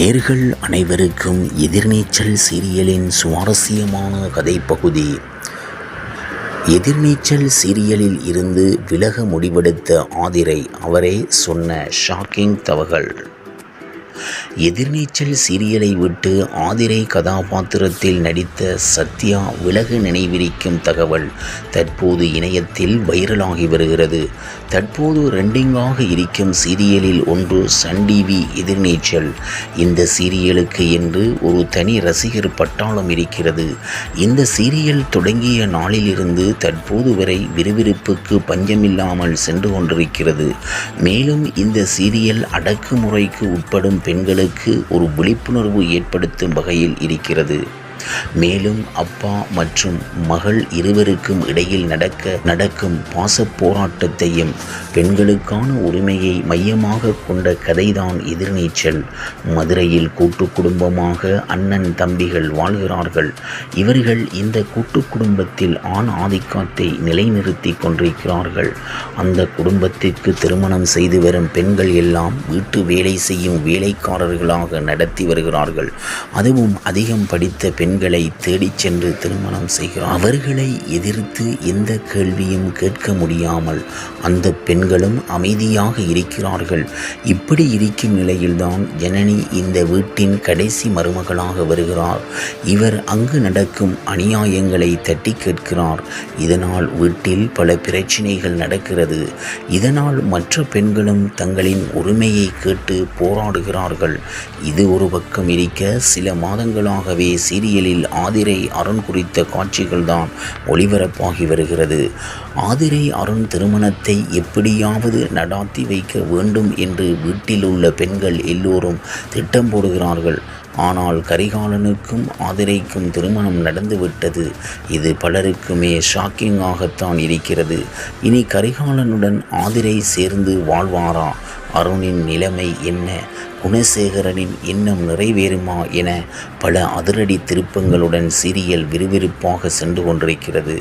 நேயர்கள் அனைவருக்கும் எதிர்நீச்சல் சீரியலின் சுவாரஸ்யமான கதைப்பகுதி. எதிர்நீச்சல் சீரியலில் இருந்து விலக முடிவெடுத்த ஆதிரை அவரே சொன்ன ஷாக்கிங் தகவல். எதிர்நீச்சல் சீரியலை விட்டு ஆதிரை கதாபாத்திரத்தில் நடித்த சத்யா விலக நினைவிருக்கும் தகவல் தற்போது இணையத்தில் வைரலாகி வருகிறது. தற்போது ட்ரெண்டிங்காக இருக்கும் சீரியலில் ஒன்று சன் டிவி எதிர்நீச்சல். இந்த சீரியலுக்கு என்று ஒரு தனி ரசிகர் பட்டாளம் இருக்கிறது. இந்த சீரியல் தொடங்கிய நாளிலிருந்து தற்போது வரை விறுவிறுப்புக்கு பஞ்சமில்லாமல் சென்று கொண்டிருக்கிறது. மேலும் இந்த சீரியல் அடக்குமுறைக்கு உட்படும் பெண்களுக்கு ஒரு விழிப்புணர்வு ஏற்படுத்தும் வகையில் இருக்கிறது. மேலும் அப்பா மற்றும் மகள் இருவருக்கும் இடையில் நடக்கும் பாச போராட்டத்தையும் பெண்களுக்கான உரிமையை மையமாக கொண்ட கதைதான் எதிர்நீச்சல். மதுரையில் கூட்டு குடும்பமாக அண்ணன் தம்பிகள் வாழ்கிறார்கள். இவர்கள் இந்த கூட்டு குடும்பத்தில் ஆண் ஆதிக்கத்தை நிலைநிறுத்தி கொண்டிருக்கிறார்கள். அந்த குடும்பத்திற்கு திருமணம் செய்து வரும் பெண்கள் எல்லாம் வீட்டு வேலை செய்யும் வேலைக்காரர்களாக நடத்தி வருகிறார்கள். அதுவும் அதிகம் படித்த பெண்களை தேடிச் சென்று திருமணம் செய்கிறார். அவர்களை எதிர்த்து எந்த கேள்வியும் கேட்க முடியாமல் அந்த பெண்களும் அமைதியாக இருக்கிறார்கள். இப்படி இருக்கும் நிலையில்தான் ஜனனி இந்த வீட்டின் கடைசி மருமகளாக வருகிறார். இவர் அங்கு நடக்கும் அநியாயங்களை தட்டி கேட்கிறார். இதனால் வீட்டில் பல பிரச்சனைகள் நடக்கிறது. இதனால் மற்ற பெண்களும் தங்களின் உரிமையை கேட்டு போராடுகிறார்கள். இது ஒரு பக்கம் இருக்க, சில மாதங்களாகவே சீரியலில் ஆதிரை அருண் குறித்த காட்சிகள் தான் ஒளிபரப்பாகி வருகிறது. ஆதிரை அருண் திருமணத்தை எப்படியாவது நடாத்தி வைக்க வேண்டும் என்று வீட்டில் உள்ள பெண்கள் எல்லோரும் திட்டம் போடுகிறார்கள். ஆனால் கரிகாலனுக்கும் ஆதிரைக்கும் திருமணம் நடந்துவிட்டது. இது பலருக்குமே ஷாக்கிங்காகத்தான் இருக்கிறது. இனி கரிகாலனுடன் ஆதிரை சேர்ந்து வாழ்வாரா? அருணின் நிலைமை என்ன? குணசேகரனின் எண்ணம் நிறைவேறுமா என பல அதிரடி திருப்பங்களுடன் சீரியல் விறுவிறுப்பாக சென்று கொண்டிருக்கிறது.